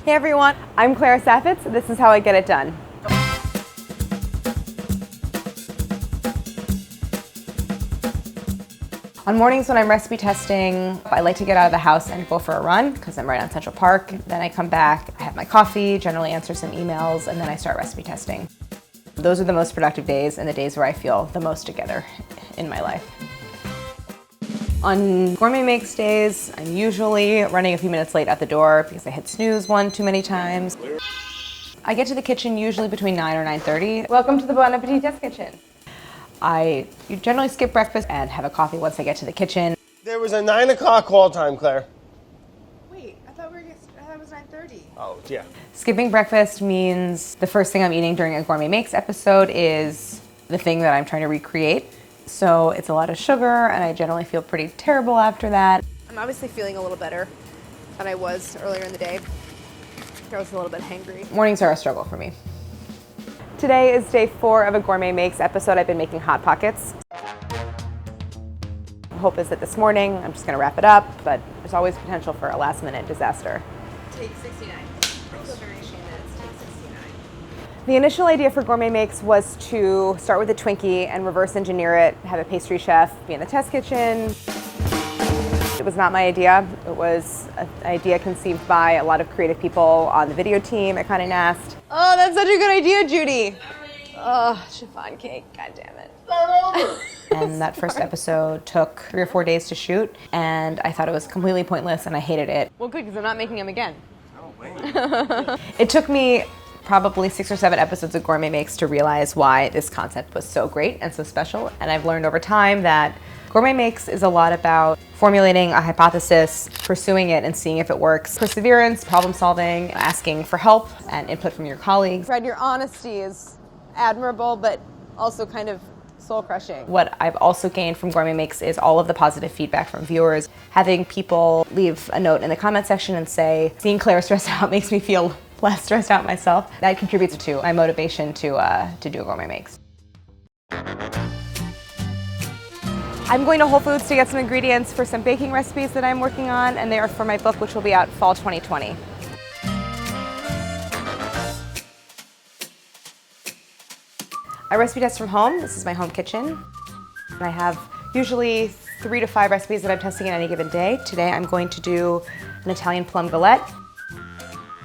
Hey everyone, I'm Claire Saffitz. This is how I get it done. On mornings when I'm recipe testing, I like to get out of the house and go for a run because I'm right on Central Park. Then I come back, I have my coffee, generally answer some emails, and then I start recipe testing. Those are the most productive days and the days where I feel the most together in my life. On Gourmet Makes days, I'm usually running a few minutes late at the door because I hit snooze one too many times. I get to the kitchen usually between 9 or 9:30. Welcome to the Bon Appétit test kitchen. I generally skip breakfast and have a coffee once I get to the kitchen. There was a 9 o'clock call time, Claire. Wait, I thought it was 9:30. Oh, yeah. Skipping breakfast means the first thing I'm eating during a Gourmet Makes episode is the thing that I'm trying to recreate. So it's a lot of sugar and I generally feel pretty terrible after that. I'm obviously feeling a little better than I was earlier in the day. I was a little bit hangry. Mornings are a struggle for me. Today is day 4 of a Gourmet Makes episode. I've been making Hot Pockets. Hope is that this morning I'm just gonna wrap it up, but there's always potential for a last minute disaster. Take 69. The initial idea for Gourmet Makes was to start with a Twinkie and reverse engineer it, have a pastry chef be in the test kitchen. It was not my idea. It was an idea conceived by a lot of creative people on the video team at Condé Nast. Oh, that's such a good idea, Judy. Oh, chiffon cake, god damn it. And that first episode took 3 or 4 days to shoot, and I thought it was completely pointless and I hated it. Well, good, because I'm not making them again. Oh, wait. It took me probably 6 or 7 episodes of Gourmet Makes to realize why this concept was so great and so special. And I've learned over time that Gourmet Makes is a lot about formulating a hypothesis, pursuing it and seeing if it works. Perseverance, problem solving, asking for help and input from your colleagues. Fred, your honesty is admirable, but also kind of soul-crushing. What I've also gained from Gourmet Makes is all of the positive feedback from viewers. Having people leave a note in the comment section and say, seeing Claire stressed out makes me feel less stressed out myself. That contributes to my motivation to do Gourmet Makes. I'm going to Whole Foods to get some ingredients for some baking recipes that I'm working on, and they are for my book, which will be out fall 2020. I recipe test from home. This is my home kitchen. I have usually 3 to 5 recipes that I'm testing on any given day. Today I'm going to do an Italian plum galette.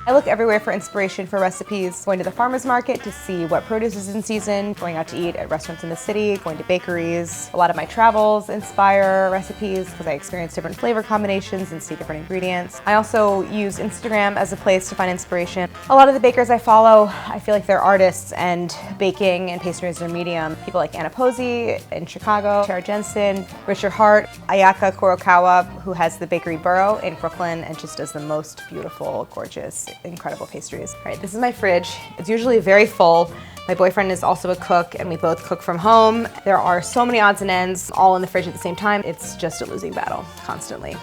I look everywhere for inspiration for recipes, going to the farmer's market to see what produce is in season, going out to eat at restaurants in the city, going to bakeries. A lot of my travels inspire recipes because I experience different flavor combinations and see different ingredients. I also use Instagram as a place to find inspiration. A lot of the bakers I follow, I feel like they're artists, and baking and pastry is their medium. People like Anna Posey in Chicago, Tara Jensen, Richard Hart, Ayaka Kurokawa, who has the Bakery Borough in Brooklyn and just does the most beautiful, gorgeous, incredible pastries. All right, this is my fridge. It's usually very full. My boyfriend is also a cook and we both cook from home. There are so many odds and ends all in the fridge at the same time. It's just a losing battle constantly.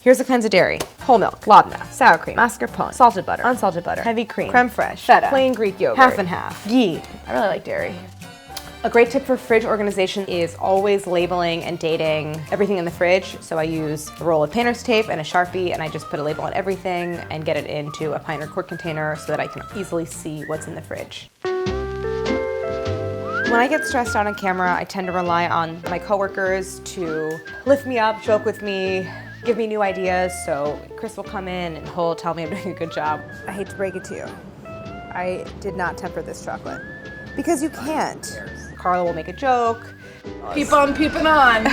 Here's the kinds of dairy: whole milk, labneh, sour cream, mascarpone, salted butter, unsalted butter, heavy cream, creme fraiche, feta, plain Greek yogurt, half and half, ghee. I really like dairy. A great tip for fridge organization is always labeling and dating everything in the fridge. So I use a roll of painter's tape and a Sharpie, and I just put a label on everything and get it into a pint or quart container so that I can easily see what's in the fridge. When I get stressed out on camera, I tend to rely on my coworkers to lift me up, joke with me, give me new ideas. So Chris will come in and he'll tell me I'm doing a good job. I hate to break it to you. I did not temper this chocolate. Because you can't. Carla will make a joke. Keep on peeping on.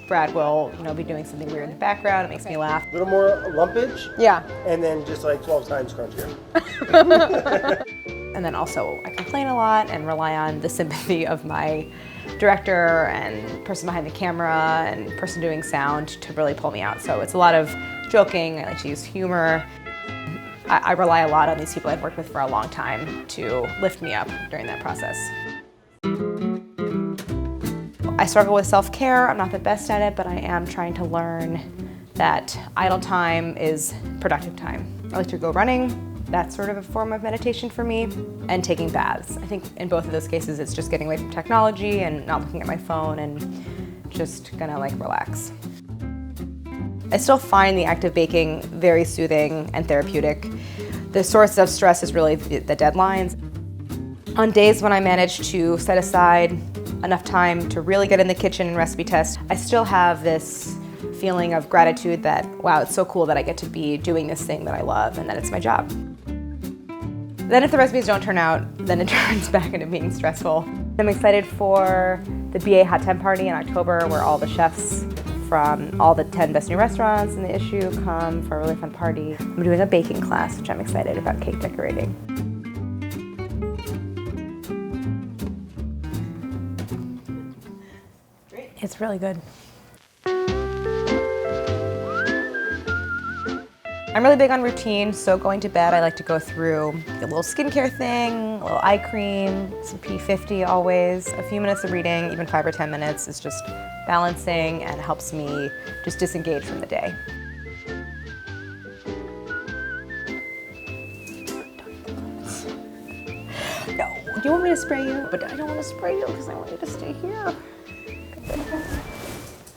Brad will, be doing something weird in the background. It makes me laugh. A little more lumpage. Yeah. And then just like 12 times crunchier. And then also I complain a lot and rely on the sympathy of my director and person behind the camera and person doing sound to really pull me out. So it's a lot of joking. I like to use humor. I rely a lot on these people I've worked with for a long time to lift me up during that process. I struggle with self-care. I'm not the best at it, but I am trying to learn that idle time is productive time. I like to go running. That's sort of a form of meditation for me, and taking baths. I think in both of those cases, it's just getting away from technology and not looking at my phone and just gonna relax. I still find the act of baking very soothing and therapeutic. The source of stress is really the deadlines. On days when I manage to set aside enough time to really get in the kitchen and recipe test, I still have this feeling of gratitude that, wow, it's so cool that I get to be doing this thing that I love and that it's my job. Then if the recipes don't turn out, then it turns back into being stressful. I'm excited for the BA Hot 10 party in October, where all the chefs from all the 10 best new restaurants in the issue come for a really fun party. I'm doing a baking class, which I'm excited about, cake decorating. It's really good. I'm really big on routine, so going to bed I like to go through a little skincare thing, a little eye cream, some P50 always, a few minutes of reading, even 5 or 10 minutes is just balancing and helps me just disengage from the day. No, do you want me to spray you? But I don't want to spray you because I want you to stay here.